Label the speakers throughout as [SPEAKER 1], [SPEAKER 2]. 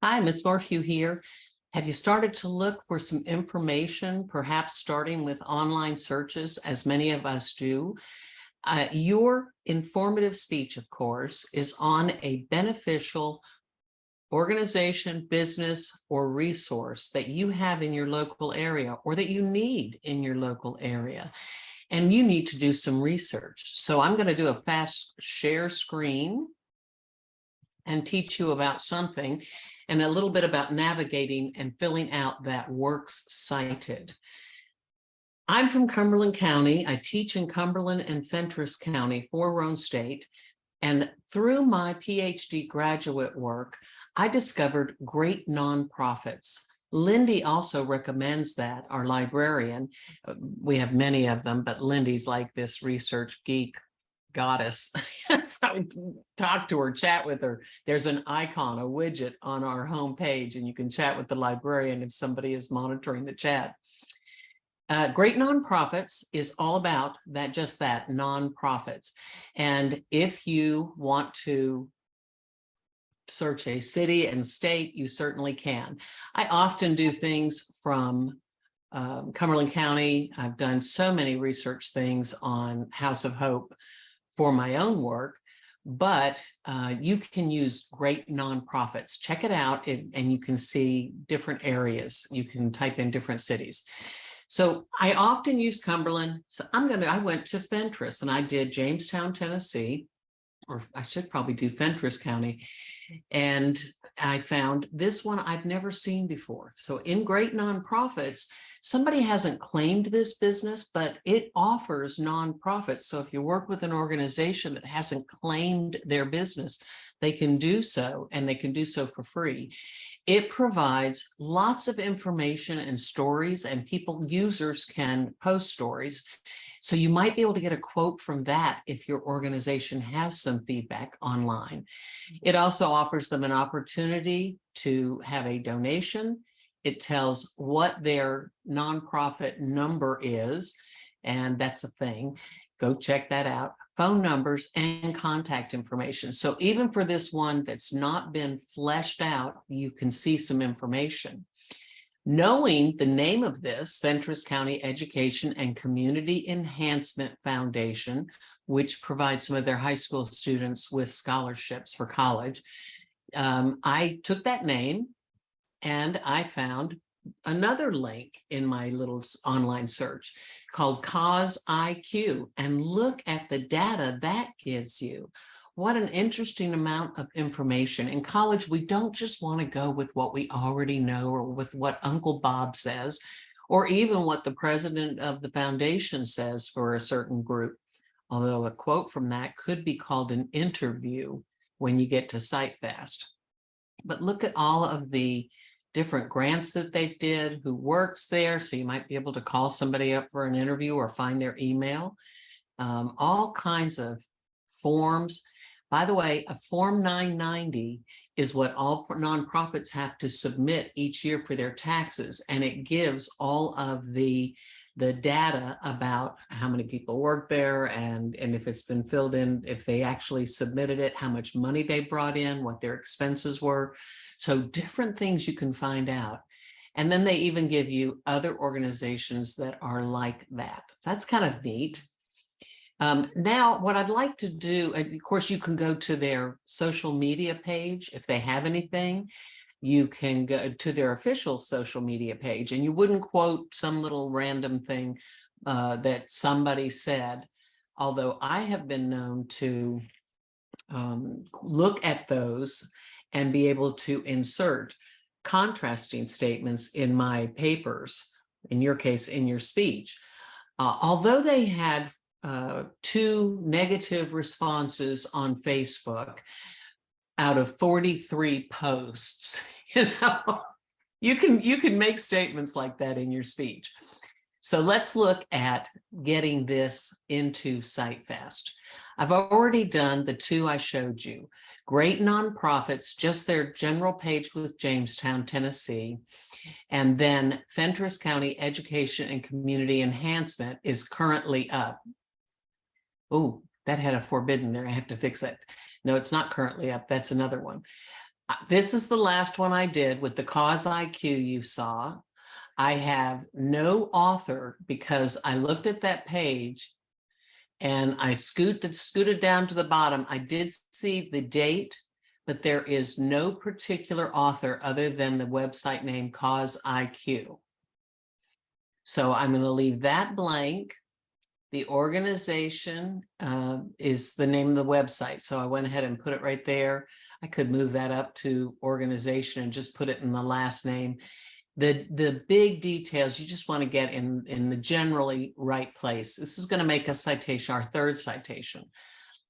[SPEAKER 1] Hi, Ms. Morphew here. Have you started to look for some information, perhaps starting with online searches, as many of us do? Your informative speech, of course, is on a beneficial organization, business, or resource that you have in your local area or that you need in your local area. And you need to do some research. So I'm going to do a fast share screen and teach you about something and a little bit about navigating and filling out that Works Cited. I'm from Cumberland County. I teach in Cumberland and Fentress County for Roane State. And through my PhD graduate work, I discovered great nonprofits. Lindy also recommends that, our librarian. We have many of them, but Lindy's like this research geek goddess. So I talk to her, chat with her. There's an icon, a widget on our homepage, and you can chat with the librarian if somebody is monitoring the chat. Great Nonprofits is all about that, just that, nonprofits. And if you want to search a city and state, you certainly can. I often do things from Cumberland County. I've done so many research things on House of Hope for my own work, but you can use Great Nonprofits. Check it out, and you can see different areas. You can type in different cities. So I often use Cumberland. So I went to Fentress and I did Jamestown, Tennessee, or I should probably do Fentress County. And I found this one I've never seen before. So in Great Nonprofits, somebody hasn't claimed this business, but it offers nonprofits. So if you work with an organization that hasn't claimed their business, they can do so, and they can do so for free. It provides lots of information and stories, and users can post stories. So you might be able to get a quote from that if your organization has some feedback online. It also offers them an opportunity to have a donation. It tells what their nonprofit number is, and that's the thing. Go check that out. Phone numbers and contact information. So even for this one that's not been fleshed out, you can see some information. Knowing the name of this, Fentress County Education and Community Enhancement Foundation, which provides some of their high school students with scholarships for college, I took that name and I found another link in my little online search called Cause IQ, and look at the data that gives you. What an interesting amount of information. In college, we don't just want to go with what we already know or with what Uncle Bob says, or even what the president of the foundation says for a certain group. Although a quote from that could be called an interview when you get to Citefast. But look at all of the different grants that they did, who works there. So you might be able to call somebody up for an interview or find their email. All kinds of forms. By the way, a Form 990 is what all nonprofits have to submit each year for their taxes. And it gives all of the data about how many people work there, and if it's been filled in, if they actually submitted it, how much money they brought in, what their expenses were. So different things you can find out. And then they even give you other organizations that are like that. That's kind of neat. Now, what I'd like to do, of course, you can go to their social media page if they have anything. You can go to their official social media page, and you wouldn't quote some little random thing that somebody said, although I have been known to look at those and be able to insert contrasting statements in my papers, in your case, in your speech. Although they had 2 negative responses on Facebook out of 43 posts, you can make statements like that in your speech. So let's look at getting this into Citefast. I've already done the 2 I showed you. Great Nonprofits, just their general page with Jamestown, Tennessee. And then Fentress County Education and Community Enhancement is currently up. Oh, that had a forbidden there. I have to fix it. No, it's not currently up. That's another one. This is the last one I did with the cause IQ you saw. I have no author because I looked at that page and I scooted down to the bottom. I did see the date, but there is no particular author other than the website name Cause IQ. So I'm going to leave that blank. The organization is the name of the website. So I went ahead and put it right there. I could move that up to organization and just put it in the last name. The big details you just want to get in the generally right place. This is going to make a citation, our third citation.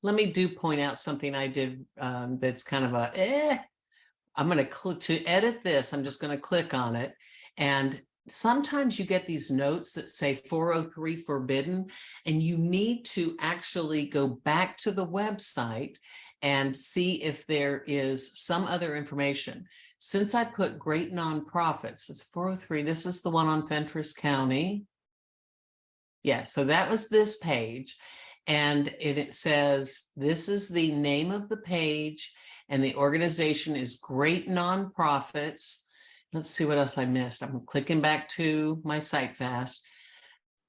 [SPEAKER 1] Let me point out something I did that's kind of I'm going to edit this. I'm just going to click on it. And sometimes you get these notes that say 403 forbidden, and you need to actually go back to the website and see if there is some other information. Since I put great nonprofits, it's 403. This is the one on Fentress County. Yeah, so that was this page. And it says, this is the name of the page, and the organization is Great Nonprofits. Let's see what else I missed. I'm clicking back to my Citefast.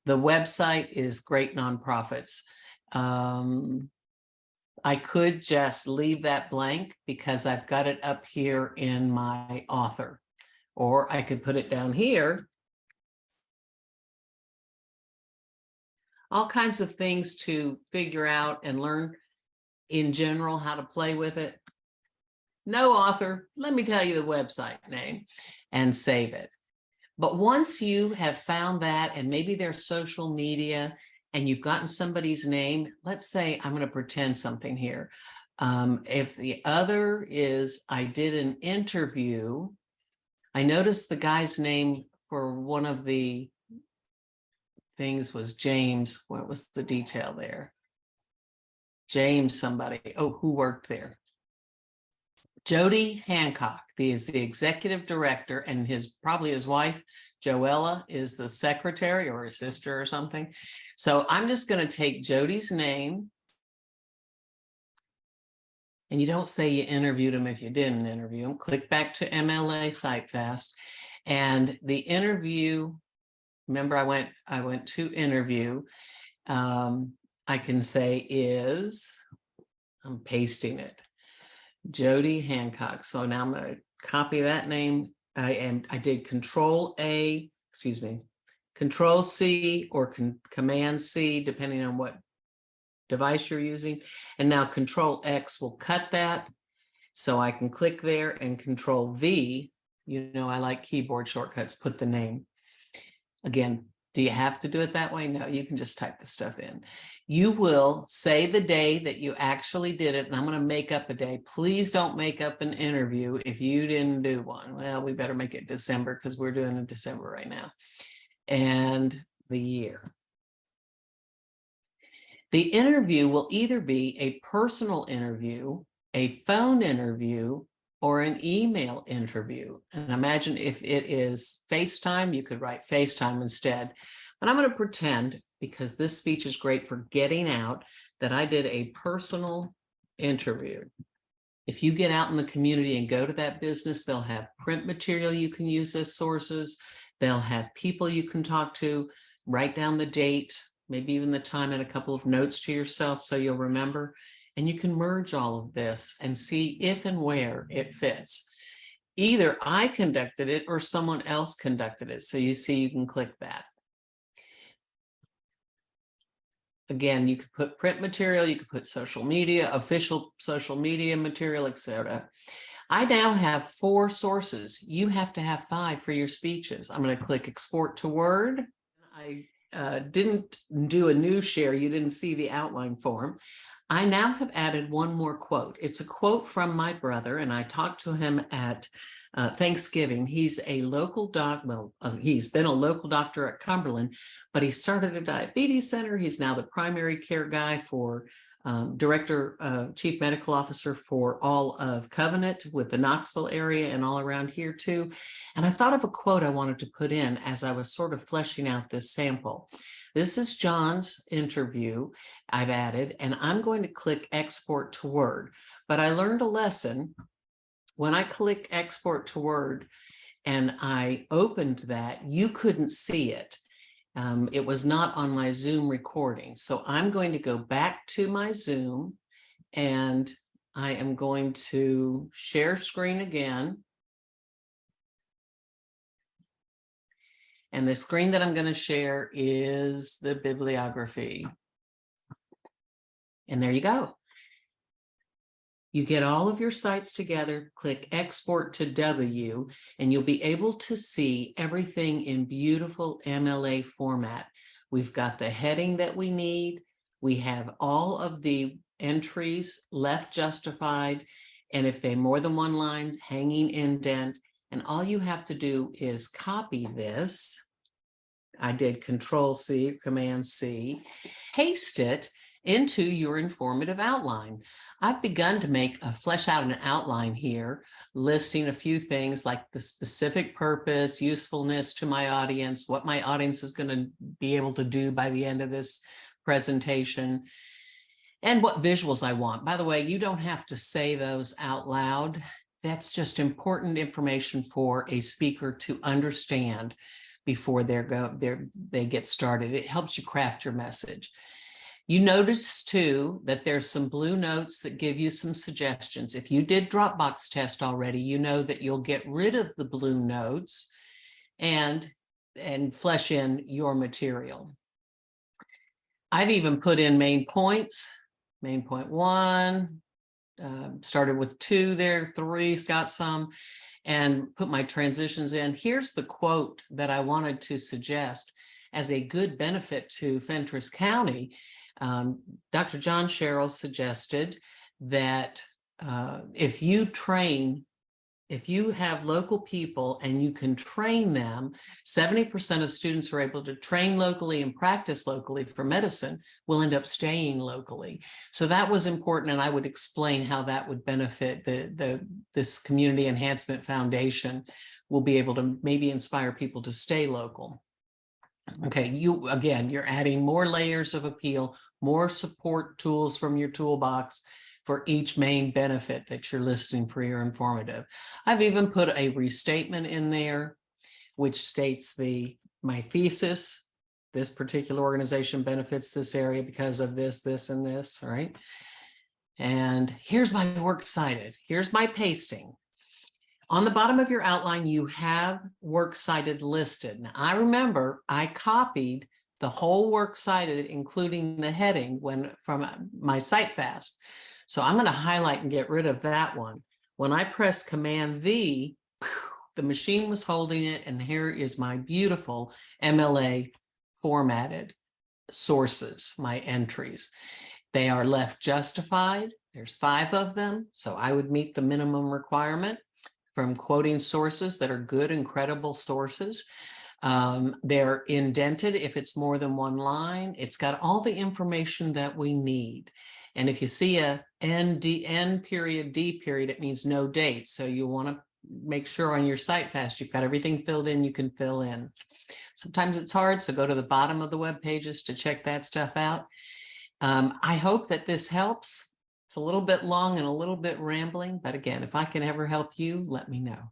[SPEAKER 1] The website is Great Nonprofits. I could just leave that blank because I've got it up here in my author, or I could put it down here. All kinds of things to figure out and learn in general how to play with it. No author, let me tell you the website name and save it. But once you have found that, and maybe their social media, and you've gotten somebody's name, let's say I'm going to pretend something here. If the other is, I did an interview, I noticed the guy's name for one of the things was James. What was the detail there? James somebody, who worked there? Jody Hancock is the executive director, and probably his wife, Joella, is the secretary or his sister or something. So I'm just going to take Jody's name. And you don't say you interviewed him if you didn't interview him. Click back to MLA Citefast. And the interview, remember I went to interview. I can say is, I'm pasting it, Jody Hancock. So now I'm going to copy that name. I did Control C or Command C, depending on what device you're using. And now Control X will cut that. So I can click there, and Control V, you know, I like keyboard shortcuts, put the name. Again, do you have to do it that way? No, you can just type the stuff in. You will say the day that you actually did it, and I'm going to make up a day. Please don't make up an interview if you didn't do one. Well, we better make it December because we're doing it December right now. And the year. The interview will either be a personal interview, a phone interview, or an email interview. And imagine if it is FaceTime, you could write FaceTime instead. But I'm going to pretend, because this speech is great for getting out, that I did a personal interview. If you get out in the community and go to that business, they'll have print material you can use as sources. They'll have people you can talk to. Write down the date, maybe even the time, and a couple of notes to yourself so you'll remember. And you can merge all of this and see if and where it fits. Either I conducted it or someone else conducted it. So you see, you can click that. Again, you could put print material, you could put social media, official social media material, etc. I now have 4 sources. You have to have 5 for your speeches. I'm going to click Export to Word. I didn't do a new share. You didn't see the outline form. I now have added one more quote. It's a quote from my brother, and I talked to him at Thanksgiving. He's a local he's been a local doctor at Cumberland, but he started a diabetes center. He's now the primary care guy for chief medical officer for all of Covenant with the Knoxville area and all around here too. And I thought of a quote I wanted to put in as I was sort of fleshing out this sample. This is John's interview I've added, and I'm going to click Export to Word. But I learned a lesson When I click export to Word and I opened that, you couldn't see it. It was not on my Zoom recording. So I'm going to go back to my Zoom and I am going to share screen again. And the screen that I'm going to share is the bibliography. And there you go. You get all of your sites together, click export to W, and you'll be able to see everything in beautiful MLA format. We've got the heading that we need. We have all of the entries left justified. And if they're more than one line, hanging indent. And all you have to do is copy this. I did Control-C, Command-C, paste it into your informative outline. I've begun to flesh out an outline here, listing a few things like the specific purpose, usefulness to my audience, what my audience is going to be able to do by the end of this presentation, and what visuals I want. By the way, you don't have to say those out loud. That's just important information for a speaker to understand before they get started. It helps you craft your message. You notice too that there's some blue notes that give you some suggestions. If you did Dropbox test already, you know that you'll get rid of the blue notes and flesh in your material. I've even put in main points, main point 1, started with 2 there, 3's got some, and put my transitions in. Here's the quote that I wanted to suggest as a good benefit to Fentress County. Dr. John Sherrill suggested that if you have local people and you can train them, 70% of students who are able to train locally and practice locally for medicine will end up staying locally. So that was important, and I would explain how that would benefit this Community Enhancement Foundation. Will be able to maybe inspire people to stay local. Okay, you're adding more layers of appeal, more support tools from your toolbox for each main benefit that you're listing for your informative. I've even put a restatement in there, which states my thesis. This particular organization benefits this area because of this, this, and this, all right? And here's my Works Cited. Here's my pasting. On the bottom of your outline, you have Works Cited listed. Now, I remember I copied the whole Works Cited, including the heading, from my Citefast. So I'm going to highlight and get rid of that one. When I press Command-V, the machine was holding it, and here is my beautiful MLA formatted sources, my entries. They are left justified. There's 5 of them, so I would meet the minimum requirement from quoting sources that are good and credible sources. They're indented if it's more than one line. It's got all the information that we need. And if you see a N period, D period, it means no date. So you want to make sure on your Citefast you've got everything filled in you can fill in. Sometimes it's hard, so go to the bottom of the web pages to check that stuff out. I hope that this helps. It's a little bit long and a little bit rambling, but again, if I can ever help you, let me know.